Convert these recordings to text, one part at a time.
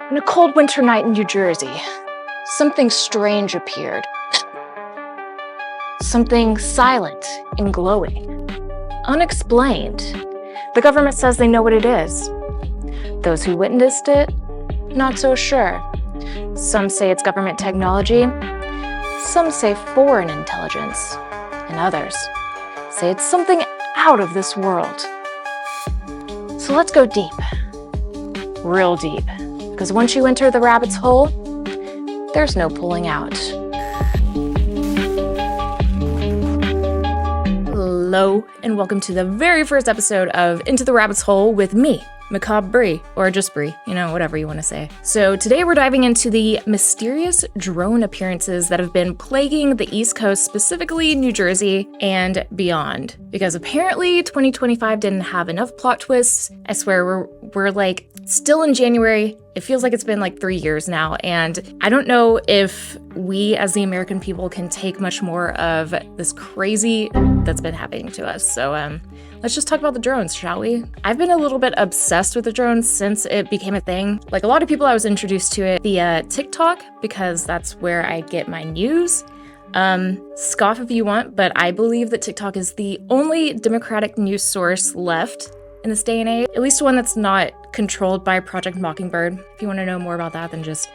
On a cold winter night in New Jersey, something strange appeared. Something silent and glowing. Unexplained. The government says they know what it is. Those who witnessed it, not so sure. Some say it's government technology. Some say foreign intelligence. And others say it's something out of this world. So let's go deep. Real deep. Because once you enter the rabbit's hole, there's no pulling out. Hello, and welcome to the very first episode of Into the Rabbit's Hole with me, Macabre Bree, or just Bree, whatever you want to say. So today we're diving into the mysterious drone appearances that have been plaguing the East Coast, specifically New Jersey and beyond. Because apparently 2025 didn't have enough plot twists. I swear, we're like still in January. It feels like it's been like 3 years now, and I don't know if we as the American people can take much more of this crazy that's been happening to us. So let's just talk about the drones, shall we? I've been a little bit obsessed with the drones since it became a thing. Like a lot of people, I was introduced to it via TikTok because that's where I get my news. Scoff if you want, but I believe that TikTok is the only democratic news source left in this day and age, at least one that's not controlled by Project Mockingbird. If you want to know more about that, then just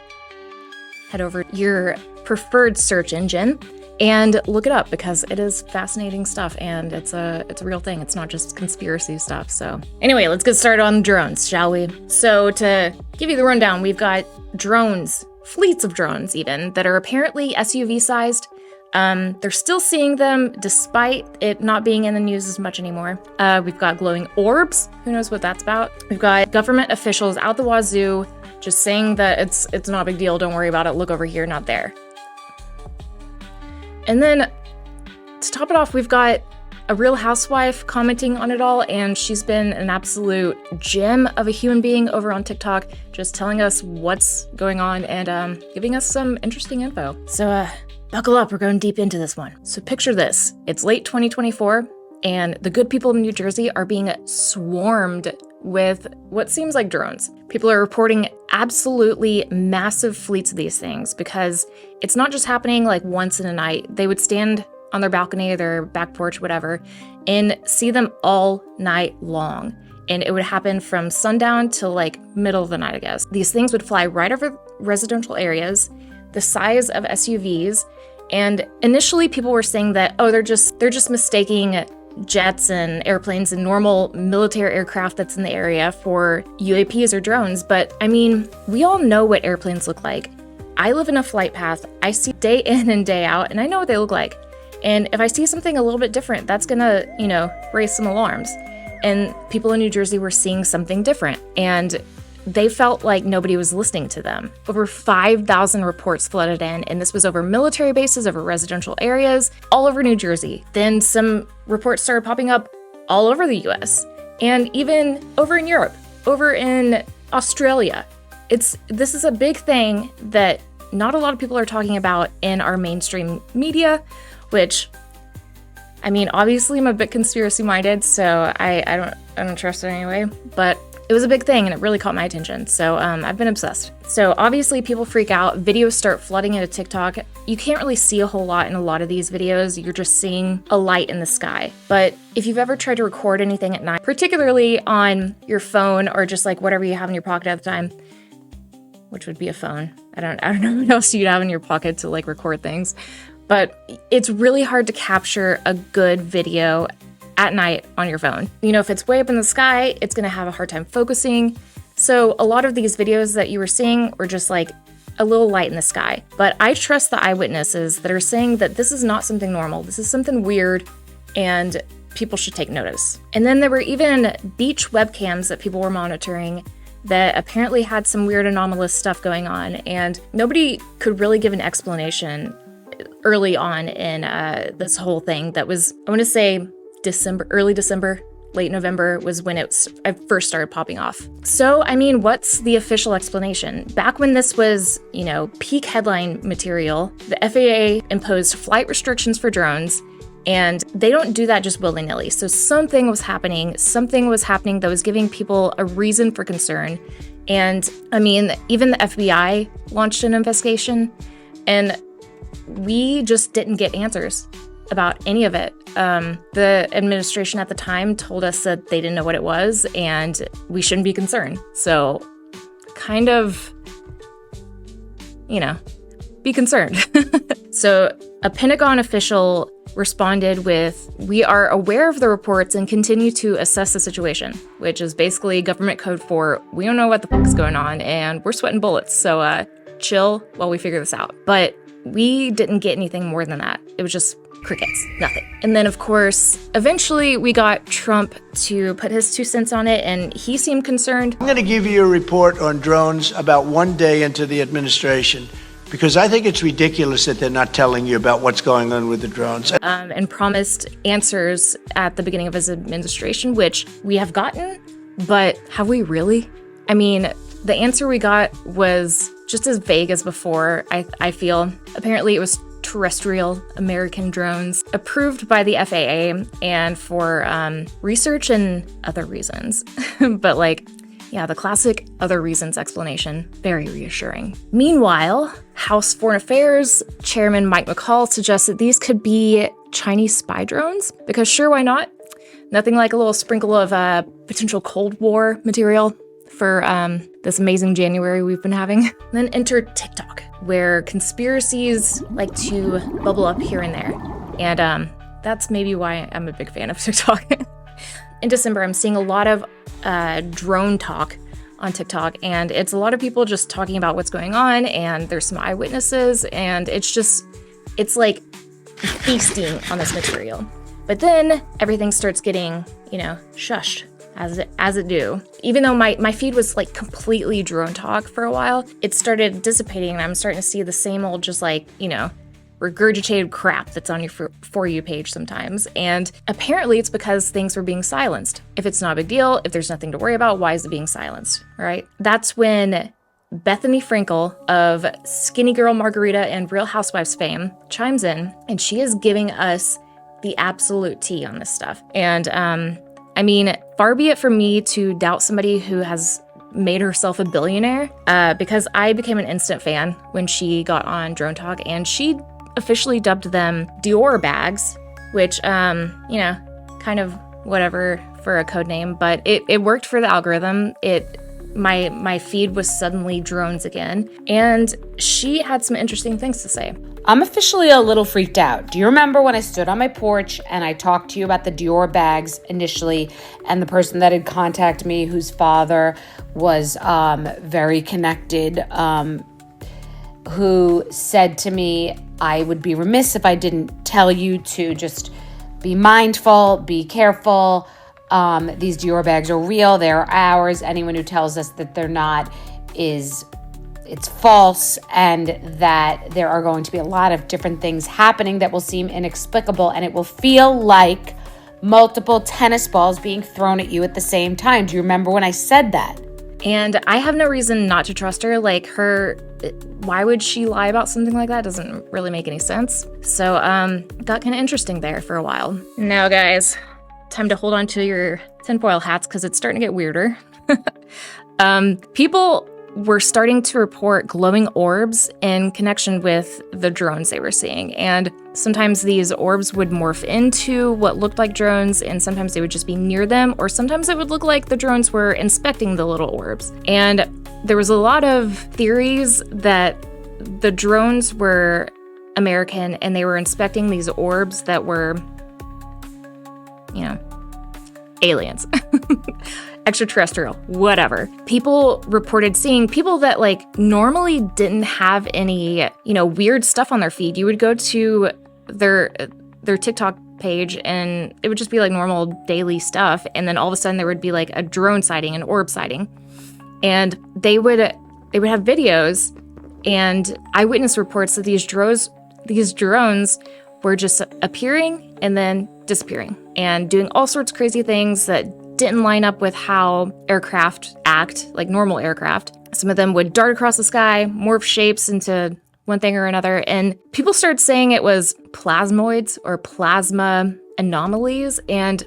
head over to your preferred search engine and look it up, because it is fascinating stuff and it's a real thing. It's not just conspiracy stuff. So anyway, let's get started on drones, shall we? So to give you the rundown, we've got drones, fleets of drones even, that are apparently SUV sized. They're still seeing them despite it not being in the news as much anymore. We've got glowing orbs. Who knows what that's about? We've got government officials out the wazoo just saying that it's not a big deal. Don't worry about it. Look over here, not there. And then to top it off, we've got a real housewife commenting on it all, and she's been an absolute gem of a human being over on TikTok, just telling us what's going on and giving us some interesting info. So buckle up, we're going deep into this one. So picture this, it's late 2024, and the good people of New Jersey are being swarmed with what seems like drones. People are reporting absolutely massive fleets of these things, because it's not just happening like once in a night. They would stand on their balcony, their back porch, whatever, and see them all night long. And it would happen from sundown till like middle of the night, I guess. These things would fly right over residential areas, the size of SUVs. And initially people were saying that, oh, they're just mistaking jets and airplanes and normal military aircraft that's in the area for UAPs or drones. But I mean, we all know what airplanes look like. I live in a flight path. I see day in and day out, and I know what they look like. And if I see something a little bit different, that's gonna, raise some alarms. And people in New Jersey were seeing something different, and they felt like nobody was listening to them. Over 5,000 reports flooded in, and this was over military bases, over residential areas, all over New Jersey. Then some reports started popping up all over the US, and even over in Europe, over in Australia. This is a big thing that not a lot of people are talking about in our mainstream media, which, I mean, obviously I'm a bit conspiracy minded, so I don't trust it anyway, but it was a big thing and it really caught my attention. So I've been obsessed. So obviously people freak out, videos start flooding into TikTok. You can't really see a whole lot in a lot of these videos. You're just seeing a light in the sky. But if you've ever tried to record anything at night, particularly on your phone or just like whatever you have in your pocket at the time, which would be a phone. I don't know what else you'd have in your pocket to like record things. But it's really hard to capture a good video at night on your phone. If it's way up in the sky, it's gonna have a hard time focusing. So a lot of these videos that you were seeing were just like a little light in the sky. But I trust the eyewitnesses that are saying that this is not something normal. This is something weird, and people should take notice. And then there were even beach webcams that people were monitoring that apparently had some weird anomalous stuff going on, and nobody could really give an explanation early on in this whole thing. That was, I want to say early December, late November was when it first started popping off. So, I mean, what's the official explanation? Back when this was, peak headline material, the FAA imposed flight restrictions for drones, and they don't do that just willy-nilly. So something was happening that was giving people a reason for concern, And I mean, even the FBI launched an investigation, and we just didn't get answers about any of it. The administration at the time told us that they didn't know what it was and we shouldn't be concerned. So kind of, be concerned. So a Pentagon official responded with, "We are aware of the reports and continue to assess the situation," which is basically government code for, we don't know what the fuck is going on and we're sweating bullets. So chill while we figure this out. But we didn't get anything more than that. It was just crickets, nothing. And then, of course, eventually we got Trump to put his 2 cents on it, and he seemed concerned. I'm going to give you a report on drones about 1 day into the administration, because I think it's ridiculous that they're not telling you about what's going on with the drones. And promised answers at the beginning of his administration, which we have gotten, but have we really? I mean, the answer we got was just as vague as before, I feel. Apparently it was terrestrial American drones approved by the FAA and for research and other reasons. But the classic other reasons explanation, very reassuring. Meanwhile, House Foreign Affairs Chairman Mike McCall suggests that these could be Chinese spy drones, because sure, why not? Nothing like a little sprinkle of potential Cold War material for this amazing January we've been having. And then enter TikTok, where conspiracies like to bubble up here and there. And that's maybe why I'm a big fan of TikTok. In December, I'm seeing a lot of drone talk on TikTok, and it's a lot of people just talking about what's going on, and there's some eyewitnesses, and it's like feasting on this material. But then everything starts getting, shushed, as it do. Even though my feed was completely drone talk for a while, it started dissipating, and I'm starting to see the same old just regurgitated crap that's on your For You page sometimes. And apparently it's because things were being silenced. If it's not a big deal, if there's nothing to worry about, why is it being silenced, right? That's when Bethany Frankel of Skinny Girl Margarita and Real Housewives fame chimes in, and she is giving us the absolute tea on this stuff. And I mean, far be it from me to doubt somebody who has made herself a billionaire, because I became an instant fan when she got on Drone Talk, and she officially dubbed them Dior bags, which, kind of whatever for a code name, but it worked for the algorithm. My feed was suddenly drones again, and she had some interesting things to say. I'm officially a little freaked out. Do you remember when I stood on my porch and I talked to you about the Dior bags initially, and the person that had contacted me, whose father was very connected, who said to me, I would be remiss if I didn't tell you to just be mindful, be careful. These Dior bags are real. They're ours. Anyone who tells us that they're not it's false, and that there are going to be a lot of different things happening that will seem inexplicable, and it will feel like multiple tennis balls being thrown at you at the same time. Do you remember when I said that? And I have no reason not to trust her. Why would she lie about something like that? Doesn't really make any sense. So, got kind of interesting there for a while. Now, guys, time to hold on to your tinfoil hats, because it's starting to get weirder. People were starting to report glowing orbs in connection with the drones they were seeing. And sometimes these orbs would morph into what looked like drones, and sometimes they would just be near them, or sometimes it would look like the drones were inspecting the little orbs. And there was a lot of theories that the drones were American and they were inspecting these orbs that were, aliens. Extraterrestrial, whatever. People reported seeing people that normally didn't have any, weird stuff on their feed. You would go to their TikTok page and it would just be normal daily stuff. And then all of a sudden there would be a drone sighting, an orb sighting. And they would have videos and eyewitness reports that these drones were just appearing and then disappearing and doing all sorts of crazy things that didn't line up with how aircraft act, like normal aircraft. Some of them would dart across the sky, morph shapes into one thing or another, and people started saying it was plasmoids or plasma anomalies, and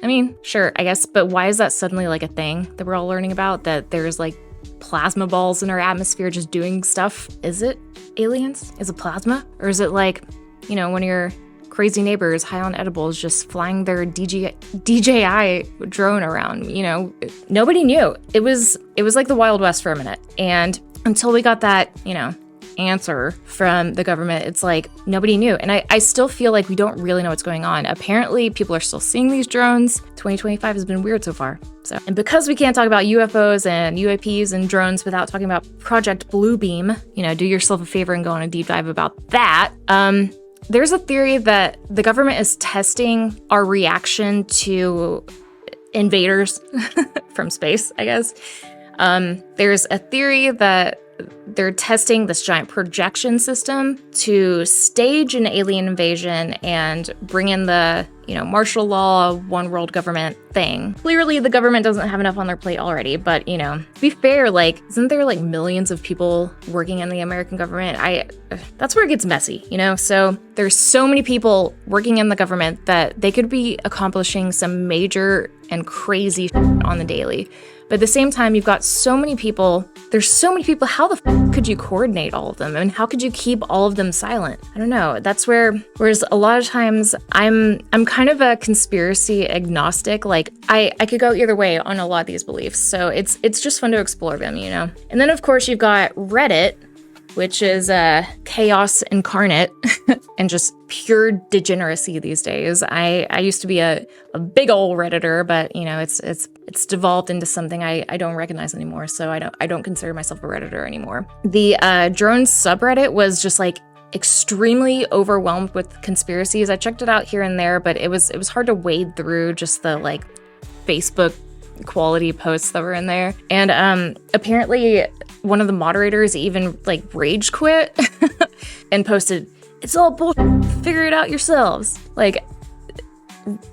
I mean, sure, I guess, but why is that suddenly like a thing that we're all learning about? That there's like plasma balls in our atmosphere just doing stuff? Is it aliens? Is it plasma? Or is it like, one of your crazy neighbors high on edibles just flying their DJI drone around? Nobody knew. It was like the Wild West for a minute. And until we got that, answer from the government, it's like nobody knew. And I still feel like we don't really know what's going on. Apparently people are still seeing these drones. 2025 has been weird so far. And because we can't talk about UFOs and UAPs and drones without talking about Project Bluebeam, do yourself a favor and go on a deep dive about that. There's a theory that the government is testing our reaction to invaders from space, I guess. There's a theory that they're testing this giant projection system to stage an alien invasion and bring in the, martial law, one world government thing. Clearly, the government doesn't have enough on their plate already, but, to be fair, isn't there millions of people working in the American government? That's where it gets messy, So there's so many people working in the government that they could be accomplishing some major and crazy on the daily. But at the same time, you've got so many people. There's so many people. How the could you coordinate all of them? I mean, how could you keep all of them silent? I don't know. That's whereas a lot of times I'm kind of a conspiracy agnostic. I could go either way on a lot of these beliefs. So it's just fun to explore them, And then of course you've got Reddit, which is chaos incarnate and just pure degeneracy these days. I used to be a big old Redditor, but it's devolved into something I don't recognize anymore. So I don't consider myself a Redditor anymore. The drones subreddit was just extremely overwhelmed with conspiracies. I checked it out here and there, but it was hard to wade through just the Facebook quality posts that were in there. And apparently one of the moderators even rage quit and posted, "It's all bullshit, figure it out yourselves."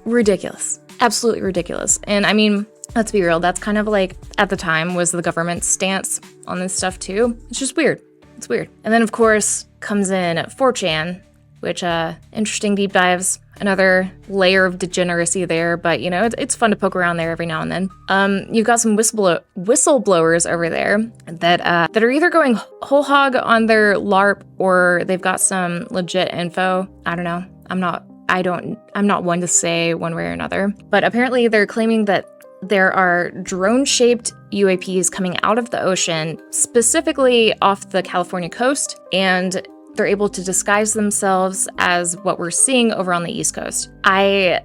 Ridiculous. Absolutely ridiculous. And I mean, let's be real, that's kind of at the time was the government's stance on this stuff too. It's just weird. It's weird. And then of course comes in 4chan, which interesting deep dives, another layer of degeneracy there, but it's fun to poke around there every now and then. You've got some whistleblowers over there that are either going whole hog on their LARP or they've got some legit info. I don't know. I'm not one to say one way or another, but apparently they're claiming that there are drone-shaped UAPs coming out of the ocean, specifically off the California coast, and they're able to disguise themselves as what we're seeing over on the East Coast. I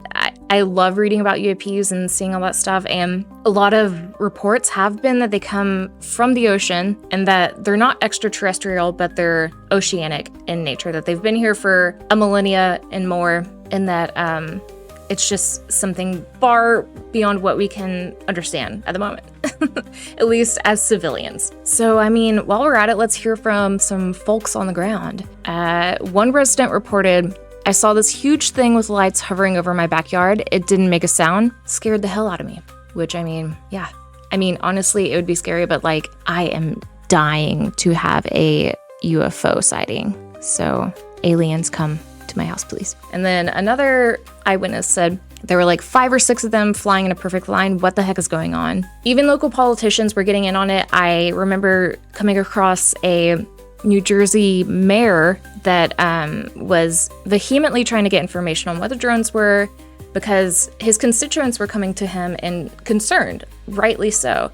love reading about UAPs and seeing all that stuff, and a lot of reports have been that they come from the ocean and that they're not extraterrestrial, but they're oceanic in nature, that they've been here for a millennia and more, and that it's just something far beyond what we can understand at the moment, at least as civilians. So, I mean, while we're at it, let's hear from some folks on the ground. One resident reported, "I saw this huge thing with lights hovering over my backyard. It didn't make a sound. Scared the hell out of me." Which, I mean, yeah. I mean, honestly, it would be scary, but I am dying to have a UFO sighting. So, aliens, come to my house, please. And then another eyewitness said there were 5 or 6 of them flying in a perfect line. What the heck is going on? Even local politicians were getting in on it. I remember coming across a New Jersey mayor that was vehemently trying to get information on what the drones were because his constituents were coming to him and concerned, rightly so.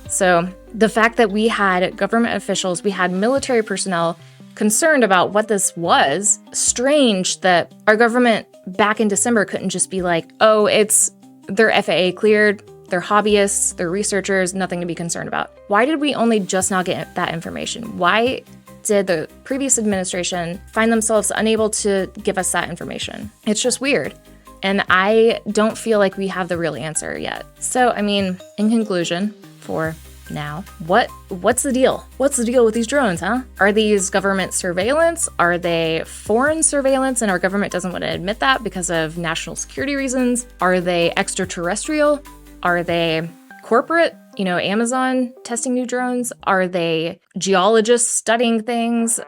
So the fact that we had government officials, we had military personnel concerned about what this was, strange that our government back in December couldn't just be they're FAA cleared, they're hobbyists, they're researchers, nothing to be concerned about. Why did we only just now get that information? Why did the previous administration find themselves unable to give us that information? It's just weird. And I don't feel like we have the real answer yet. So, I mean, in conclusion, for now, what's the deal? What's the deal with these drones, huh? Are these government surveillance? Are they foreign surveillance and our government doesn't want to admit that because of national security reasons? Are they extraterrestrial? Are they corporate? Amazon testing new drones? Are they geologists studying things?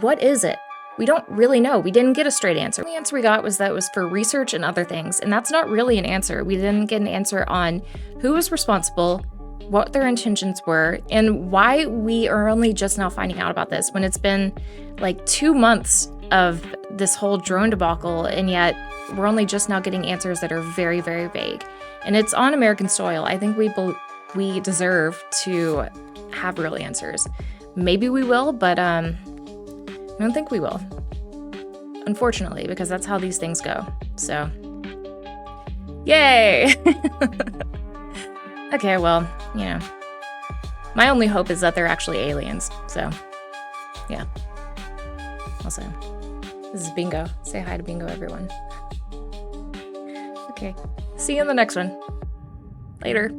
What is it? We don't really know. We didn't get a straight answer. The answer we got was that it was for research and other things, and that's not really an answer. We didn't get an answer on who was responsible, what their intentions were, and why we are only just now finding out about this when it's been like 2 months of this whole drone debacle, and yet we're only just now getting answers that are very, very vague. And it's on American soil. I think we deserve to have real answers. Maybe we will, but I don't think we will, unfortunately, because that's how these things go. So, yay! Okay, well, you know, my only hope is that they're actually aliens. So, yeah. Also, this is Bingo. Say hi to Bingo, everyone. Okay, see you in the next one. Later.